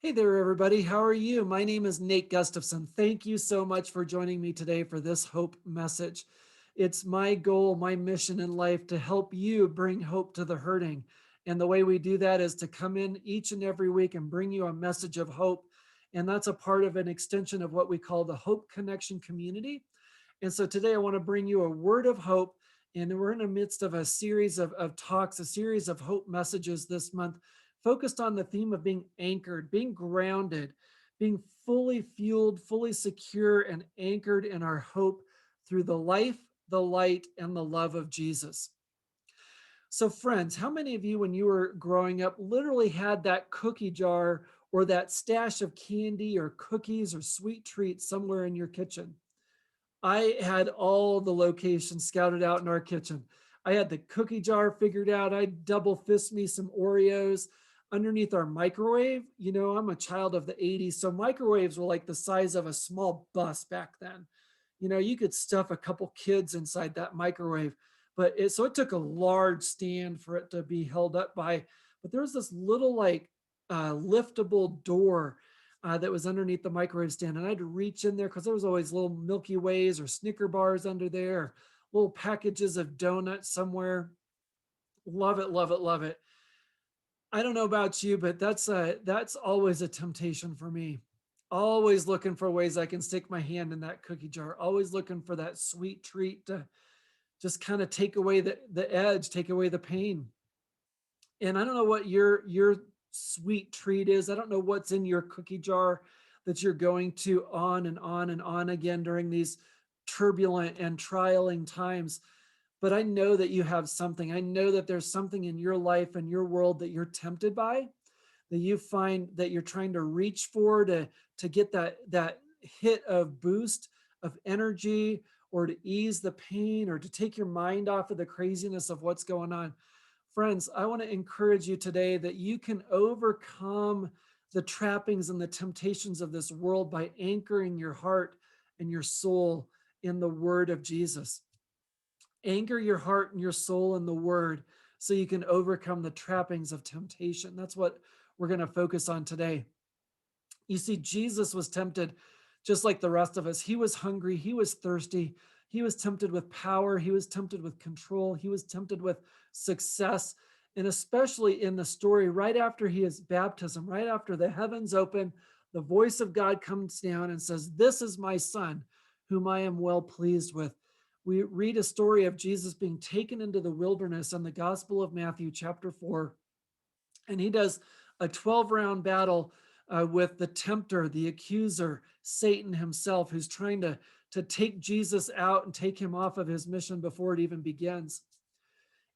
Hey there, everybody. How are you? My name is Nate Gustafson. Thank you so much for joining me today for this hope message. It's my goal, my mission in life to help you bring hope to the hurting. And the way we do that is to come in each and every week and bring you a message of hope. And that's a part of an extension of what we call the Hope Connection community. And so today I want to bring you a word of hope. And we're in the midst of a series of talks, a series of hope messages this month, focused on the theme of being anchored, being grounded, being fully fueled, fully secure, and anchored in our hope through the life, the light, and the love of Jesus. So, friends, how many of you, when you were growing up, literally had that cookie jar or that stash of candy or cookies or sweet treats somewhere in your kitchen? I had all the locations scouted out in our kitchen. I had the cookie jar figured out. I double fist me some Oreos underneath our microwave. You know, I'm a child of the 80s, so microwaves were like the size of a small bus back then. You know, you could stuff a couple kids inside that microwave, but it took a large stand for it to be held up by. But there was this little like liftable door that was underneath the microwave stand. And I'd reach in there because there was always little Milky Ways or Snicker bars under there, or little packages of donuts somewhere. Love it, love it, love it. I don't know about you, but that's always a temptation for me. Always looking for ways I can stick my hand in that cookie jar. Always looking for that sweet treat to just kind of take away the edge, take away the pain. And I don't know what your sweet treat is. I don't know what's in your cookie jar that you're going to on and on and on again during these turbulent and trialing times. But I know that you have something. I know that there's something in your life and your world that you're tempted by, that you find that you're trying to reach for to get that hit of boost of energy, or to ease the pain, or to take your mind off of the craziness of what's going on. Friends, I want to encourage you today that you can overcome the trappings and the temptations of this world by anchoring your heart and your soul in the word of Jesus. Anchor your heart and your soul in the word so you can overcome the trappings of temptation. That's what we're going to focus on today. You see, Jesus was tempted just like the rest of us. He was hungry, he was thirsty, he was tempted with power, he was tempted with control, he was tempted with success. And especially in the story right after his baptism, right after the heavens open, the voice of God comes down and says, "This is my son, whom I am well pleased with." We read a story of Jesus being taken into the wilderness in the Gospel of Matthew, chapter 4, and he does a 12-round battle with the tempter, the accuser, Satan himself, who's trying to take Jesus out and take him off of his mission before it even begins.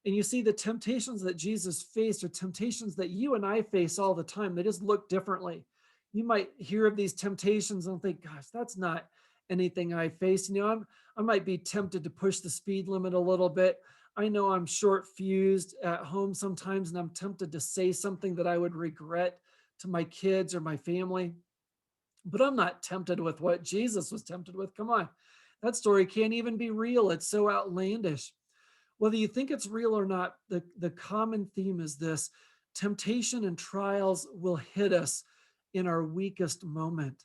And you see, the temptations that Jesus faced are temptations that you and I face all the time. They just look differently. You might hear of these temptations and think, gosh, that's not anything I face. You know, I might be tempted to push the speed limit a little bit. I know I'm short fused at home sometimes, and I'm tempted to say something that I would regret to my kids or my family. But I'm not tempted with what Jesus was tempted with. Come on. That story can't even be real. It's so outlandish. Whether you think it's real or not, the common theme is this: temptation and trials will hit us in our weakest moment,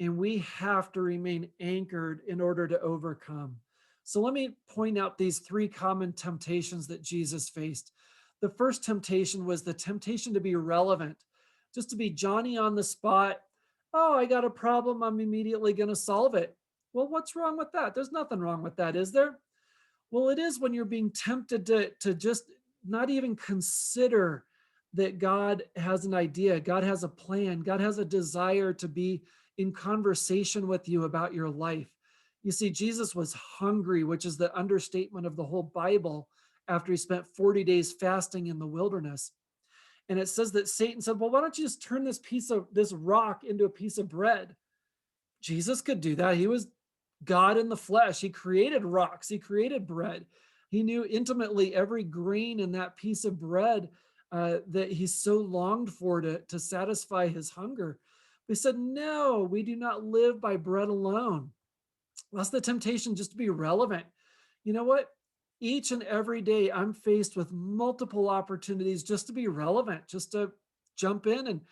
and we have to remain anchored in order to overcome. So, let me point out these three common temptations that Jesus faced. The first temptation was the temptation to be relevant, just to be Johnny on the spot. Oh, I got a problem. I'm immediately going to solve it. Well, what's wrong with that? There's nothing wrong with that, is there? Well, it is when you're being tempted to just not even consider that God has an idea, God has a plan, God has a desire to be in conversation with you about your life. You see, Jesus was hungry, which is the understatement of the whole Bible, after he spent 40 days fasting in the wilderness. And it says that Satan said, "Well, why don't you just turn this rock into a piece of bread?" Jesus could do that. He was God in the flesh. He created rocks, he created bread. He knew intimately every grain in that piece of bread that he so longed for to satisfy his hunger. But he said, "No, we do not live by bread alone." That's the temptation, just to be relevant. You know what? Each and every day, I'm faced with multiple opportunities just to be relevant, just to jump in and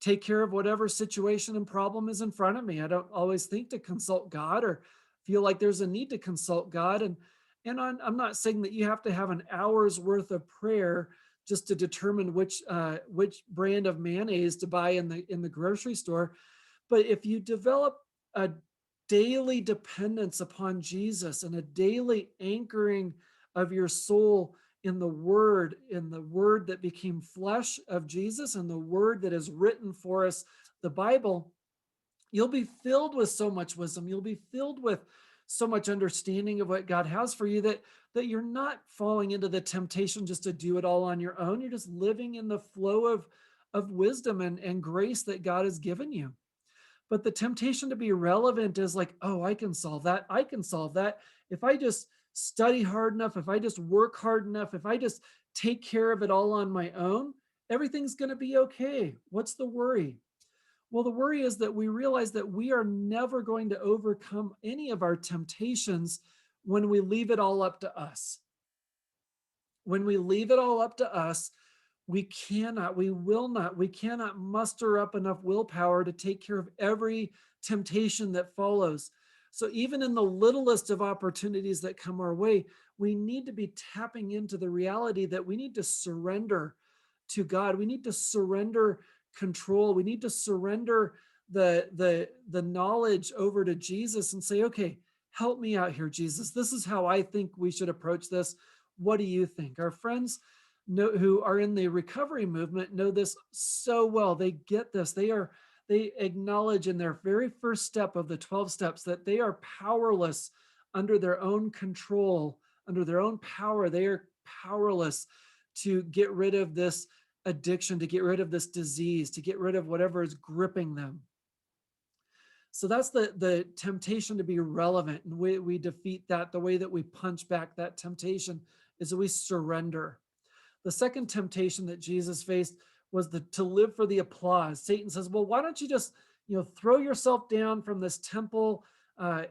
take care of whatever situation and problem is in front of me. I don't always think to consult God or feel like there's a need to consult God. And I'm not saying that you have to have an hour's worth of prayer just to determine which brand of mayonnaise to buy in the grocery store. But if you develop a daily dependence upon Jesus and a daily anchoring of your soul in the word that became flesh of Jesus and the word that is written for us, the Bible, you'll be filled with so much wisdom. You'll be filled with so much understanding of what God has for you that you're not falling into the temptation just to do it all on your own. You're just living in the flow of wisdom and grace that God has given you. But the temptation to be relevant is like, oh, I can solve that. I can solve that. If I just study hard enough, if I just work hard enough, if I just take care of it all on my own, everything's going to be okay. What's the worry? Well, the worry is that we realize that we are never going to overcome any of our temptations when we leave it all up to us. When we leave it all up to us, we cannot muster up enough willpower to take care of every temptation that follows. So, even in the littlest of opportunities that come our way, we need to be tapping into the reality that we need to surrender to God. We need to surrender control. We need to surrender the knowledge over to Jesus and say, okay, help me out here, Jesus. This is how I think we should approach this. What do you think? Our friends who are in the recovery movement know this so well. They get this. They acknowledge in their very first step of the 12 steps that they are powerless under their own control, under their own power. They are powerless to get rid of this addiction, to get rid of this disease, to get rid of whatever is gripping them. So that's the temptation to be relevant. And we defeat that. The way that we punch back that temptation is that we surrender. The second temptation that Jesus faced was to live for the applause. Satan says, well, why don't you just, throw yourself down from this temple,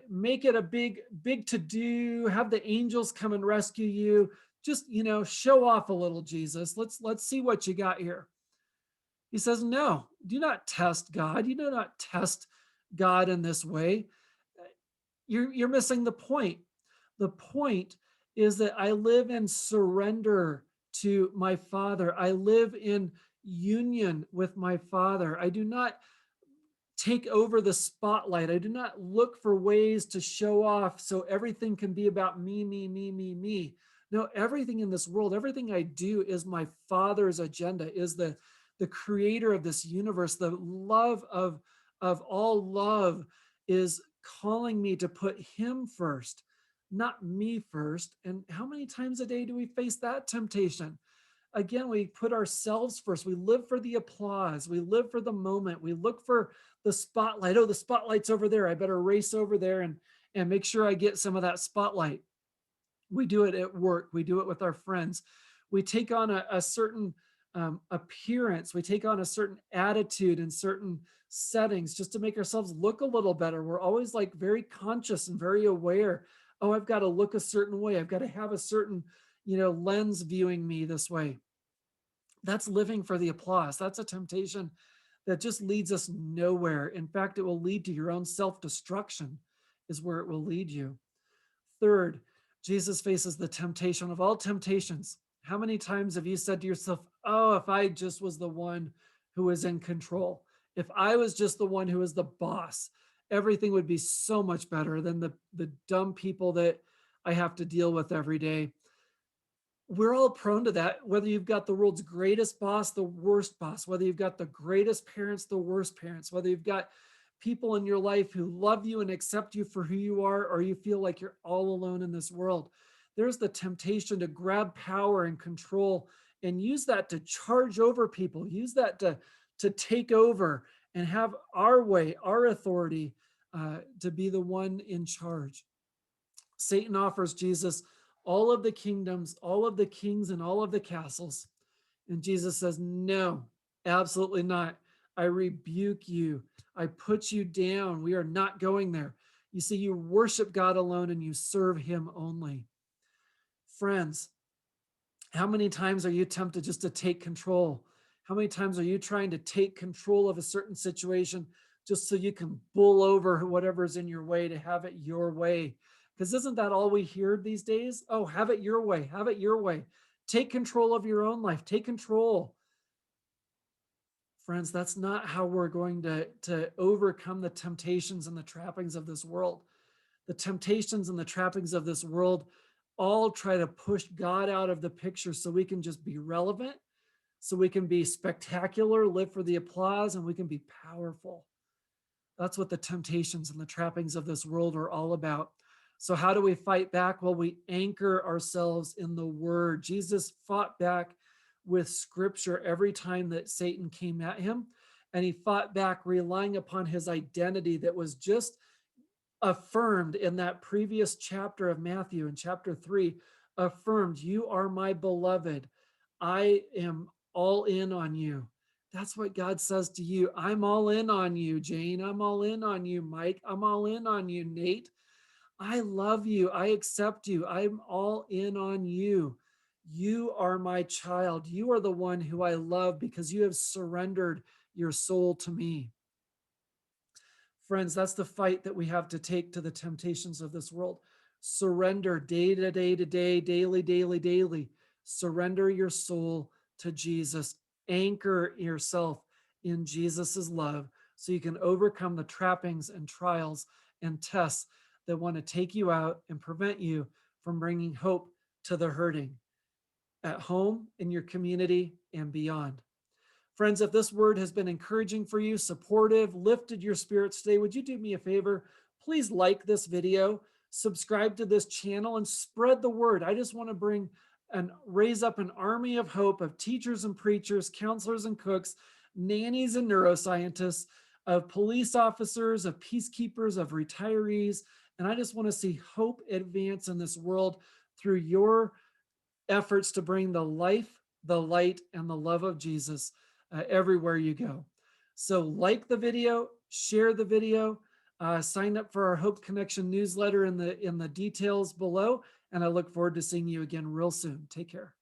make it a big to do, have the angels come and rescue you. Just, show off a little, Jesus. Let's see what you got here. He says, no, do not test God. You do not test God in this way. You're missing the point. The point is that I live in surrender to my Father. I live in union with my Father. I do not take over the spotlight. I do not look for ways to show off so everything can be about me, me, me, me, me. No, everything in this world, everything I do is my Father's agenda, is the creator of this universe, the love of all love is calling me to put him first, not me first. And how many times a day do we face that temptation? Again, we put ourselves first. We live for the applause. We live for the moment. We look for the spotlight. Oh, the spotlight's over there. I better race over there and make sure I get some of that spotlight. We do it at work. We do it with our friends. We take on a certain appearance. We take on a certain attitude in certain settings just to make ourselves look a little better. We're always like very conscious and very aware. Oh, I've got to look a certain way. I've got to have a certain, lens viewing me this way. That's living for the applause. That's a temptation that just leads us nowhere. In fact, it will lead to your own self-destruction, is where it will lead you. Third, Jesus faces the temptation of all temptations. How many times have you said to yourself, oh, if I just was the one who was in control, if I was just the one who was the boss, everything would be so much better than the dumb people that I have to deal with every day. We're all prone to that, whether you've got the world's greatest boss, the worst boss, whether you've got the greatest parents, the worst parents, whether you've got people in your life who love you and accept you for who you are, or you feel like you're all alone in this world. There's the temptation to grab power and control and use that to charge over people, use that to take over and have our way, our authority to be the one in charge. Satan offers Jesus all of the kingdoms, all of the kings, and all of the castles. And Jesus says, no, absolutely not. I rebuke you. I put you down. We are not going there. You see, you worship God alone and you serve him only. Friends, how many times are you tempted just to take control? How many times are you trying to take control of a certain situation just so you can bull over whatever's in your way to have it your way? Because isn't that all we hear these days? Oh, have it your way, have it your way. Take control of your own life, take control. Friends, that's not how we're going to overcome the temptations and the trappings of this world. The temptations and the trappings of this world all try to push God out of the picture so we can just be relevant, so we can be spectacular, live for the applause, and we can be powerful. That's what the temptations and the trappings of this world are all about. So, how do we fight back? Well, we anchor ourselves in the word. Jesus fought back with scripture every time that Satan came at him, and he fought back relying upon his identity that was just affirmed in that previous chapter of Matthew in chapter 3. Affirmed, you are my beloved. I am all in on you. That's what God says to you. I'm all in on you, Jane. I'm all in on you, Mike. I'm all in on you, Nate. I love you. I accept you. I'm all in on you. You are my child. You are the one who I love because you have surrendered your soul to me. Friends, that's the fight that we have to take to the temptations of this world. Surrender day to day to day, daily, daily, daily. Surrender your soul to Jesus. Anchor yourself in Jesus's love so you can overcome the trappings and trials and tests that want to take you out and prevent you from bringing hope to the hurting at home, in your community, and beyond. Friends, if this word has been encouraging for you, supportive, lifted your spirits today, would you do me a favor? Please like this video, subscribe to this channel, and spread the word. I just want to bring and raise up an army of hope of teachers and preachers, counselors and cooks, nannies and neuroscientists, of police officers, of peacekeepers, of retirees. And I just want to see hope advance in this world through your efforts to bring the life, the light, and the love of Jesus everywhere you go. So, like the video, share the video, sign up for our Hope Connection newsletter in the details below, and I look forward to seeing you again real soon. Take care.